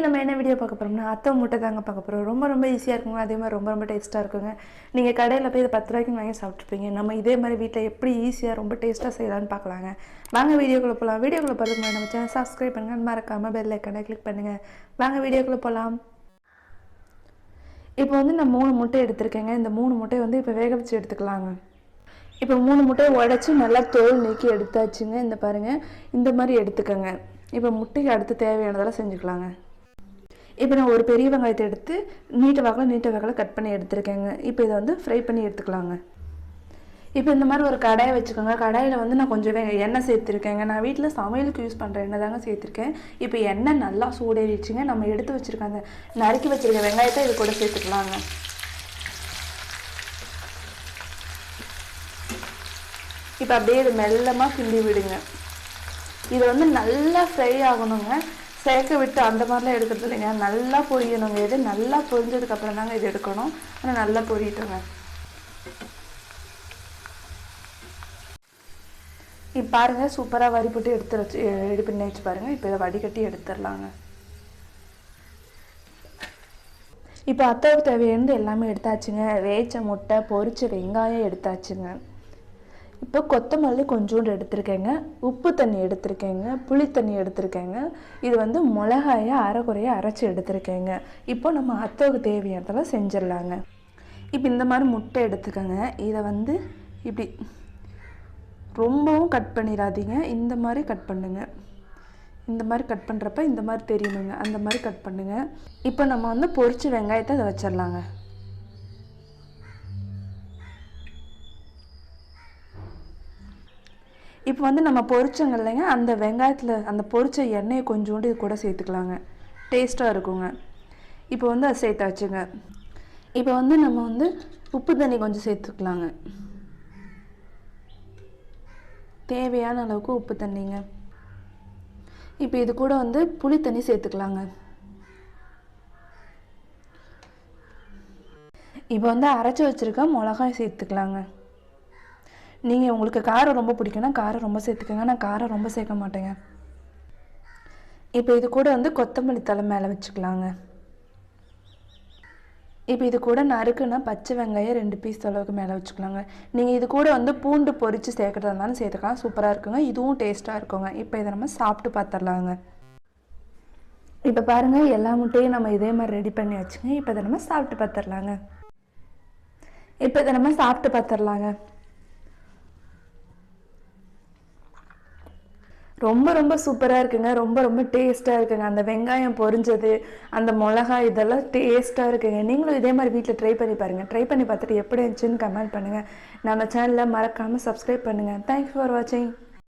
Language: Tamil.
இன்றைக்கி நம்ம என்ன வீடியோ பார்க்க போகிறோம்னா அத்தை முட்டை தாங்க பார்க்க போகிறோம். ரொம்ப ஈஸியாக இருக்குங்க. அதே மாதிரி ரொம்ப டேஸ்ட்டாக இருக்குங்க. நீங்கள் கடையில் போய் இது 10 ரூபாய்க்கு வாங்கி சாப்பிட்ருப்பீங்க. நம்ம இதே மாதிரி வீட்டில் எப்படி ஈஸியாக ரொம்ப டேஸ்ட்டாக செய்யலான்னு பார்க்கலாங்க. வாங்க வீடியோக்குள்ளே போகலாம். வீடியோக்குள்ளே போகிறதுக்கு முன்னாடி நம்ம சேனல் சப்ஸ்கிரைப் பண்ணுங்கள், மறக்காமல் பெல் ஐக்கானை கிளிக் பண்ணுங்கள். வாங்க வீடியோக்குள்ளே போகலாம். இப்போ வந்து நான் 3 முட்டை எடுத்திருக்கேங்க. இந்த 3 முட்டையை வந்து இப்போ வேக வச்சு எடுத்துக்கலாங்க. இப்போ 3 முட்டையை உடச்சி நல்லா தோல் நீக்கி எடுத்தாச்சுங்க. இந்த பாருங்கள், இந்த மாதிரி எடுத்துக்கோங்க. இப்போ முட்டைக்கு அடுத்து தேவையானதெல்லாம் செஞ்சுக்கலாங்க. இப்போ நான் ஒரு பெரிய வெங்காயத்தை எடுத்து நீட்ட வாக்கில் கட் பண்ணி எடுத்துருக்கேங்க. இப்போ இதை வந்து ஃப்ரை பண்ணி எடுத்துக்கலாங்க. இப்போ இந்த மாதிரி ஒரு கடாயை வச்சுக்கோங்க. கடாயில் வந்து நான் கொஞ்சம் எண்ணெய் சேர்த்துருக்கேங்க. நான் வீட்டில் சமையலுக்கு யூஸ் பண்ணுற எண்ணெய் தாங்க சேர்த்துருக்கேன். இப்போ எண்ணெய் நல்லா சூடேறிடுச்சுங்க. நம்ம எடுத்து வச்சுருக்க அந்த நறுக்கி வச்சுருக்க வெங்காயத்தை இது கூட சேர்த்துக்கலாங்க. இப்போ அப்படியே இது மெல்லமாக கிண்டி விடுங்க. இது வந்து நல்லா ஃப்ரை ஆகணுங்க. சேர்க்க விட்டு அந்த மாதிரிலாம் எடுக்கிறது இல்லைங்க. நல்லா பொரியணுங்க. இது நல்லா பொரிஞ்சதுக்கப்புறம் தாங்க இது எடுக்கணும். ஆனால் நல்லா பொரியட்டுங்க. இப்போ பாருங்கள், சூப்பராக வரி போட்டு ரெடி பண்ணி வச்சு பாருங்கள். இப்போ இதை வடிகட்டி எடுத்துடலாங்க. இப்போ அத்தாவுக்கு தேவையானது எல்லாமே எடுத்தாச்சுங்க. வேச்ச முட்டை, பொரிச்ச வெங்காயம் எடுத்தாச்சுங்க. இப்போ கொத்தமல்லி கொஞ்சோண்டு எடுத்திருக்கேங்க. உப்பு தண்ணி எடுத்திருக்கேங்க. புளி தண்ணி எடுத்திருக்கேங்க. இது வந்து மிளகாயை அரைக்குறைய அரைச்சி எடுத்திருக்கேங்க. இப்போ நம்ம அத்தாவுக்கு தேவையானதெல்லாம் செஞ்சிடலாங்க. இப்போ இந்த மாதிரி முட்டை எடுத்துக்கோங்க. இதை வந்து இப்படி ரொம்பவும் கட் பண்ணிடாதீங்க. இந்த மாதிரி கட் பண்ணுங்க. இந்த மாதிரி கட் பண்ணுறப்ப இந்த மாதிரி தெரியணுங்க. அந்த மாதிரி கட் பண்ணுங்க. இப்போ நம்ம வந்து பொரிச்ச வெங்காயத்தை அதை வச்சிடலாங்க. இப்போ வந்து நம்ம பொரிச்சோங்க இல்லைங்க, அந்த வெங்காயத்தில் அந்த பொரிச்ச எண்ணெயை கொஞ்சோண்டு இது கூட சேர்த்துக்கலாங்க. டேஸ்ட்டாக இருக்குங்க. இப்போ வந்து அதை சேர்த்தாச்சுங்க. இப்போ வந்து நம்ம வந்து உப்பு தண்ணி கொஞ்சம் சேர்த்துக்கலாங்க. தேவையான அளவுக்கு உப்பு தண்ணிங்க. இப்போ இது கூட வந்து புளி தண்ணி சேர்த்துக்கலாங்க. இப்போ வந்து அரைச்சி வச்சுருக்க மிளகாய் சேர்த்துக்கலாங்க. நீங்கள் உங்களுக்கு காரம் ரொம்ப பிடிக்குன்னா காரம் ரொம்ப சேர்த்துக்கோங்க. நான் காரம் ரொம்ப சேர்க்க மாட்டேங்க. இப்போ இது கூட வந்து கொத்தமல்லி தழை மேலே வச்சுக்கலாங்க. இப்போ இது கூட நறுக்குன்னா பச்சை வெங்காயம் 2 பீஸ் அளவுக்கு மேலே வச்சுக்கலாங்க. நீங்கள் இது கூட வந்து பூண்டு பொரித்து சேர்க்குறதா இருந்தாலும் சேர்த்துக்கலாம். சூப்பராக இருக்குங்க. இதுவும் டேஸ்ட்டாக இருக்குங்க. இப்போ இதை நம்ம சாப்பிட்டு பார்த்துடலாங்க. இப்போ பாருங்கள், எல்லா முட்டையும் நம்ம இதே மாதிரி ரெடி பண்ணி வச்சுங்க. இப்போ இதை நம்ம சாப்பிட்டு பார்த்துடலாங்க. ரொம்ப சூப்பராக இருக்குங்க. ரொம்ப டேஸ்ட்டாக இருக்குங்க. அந்த வெங்காயம் பொரிஞ்சது, அந்த மிளகாய் இதெல்லாம் டேஸ்ட்டாக இருக்குங்க. நீங்களும் இதே மாதிரி வீட்டில் ட்ரை பண்ணி பாருங்கள். ட்ரை பண்ணி பார்த்துட்டு எப்படி இருந்துச்சுன்னு கமெண்ட் பண்ணுங்கள். நம்ம சேனலை மறக்காமல் சப்ஸ்கிரைப் பண்ணுங்கள். தேங்க்ஸ் ஃபார் வாட்சிங்.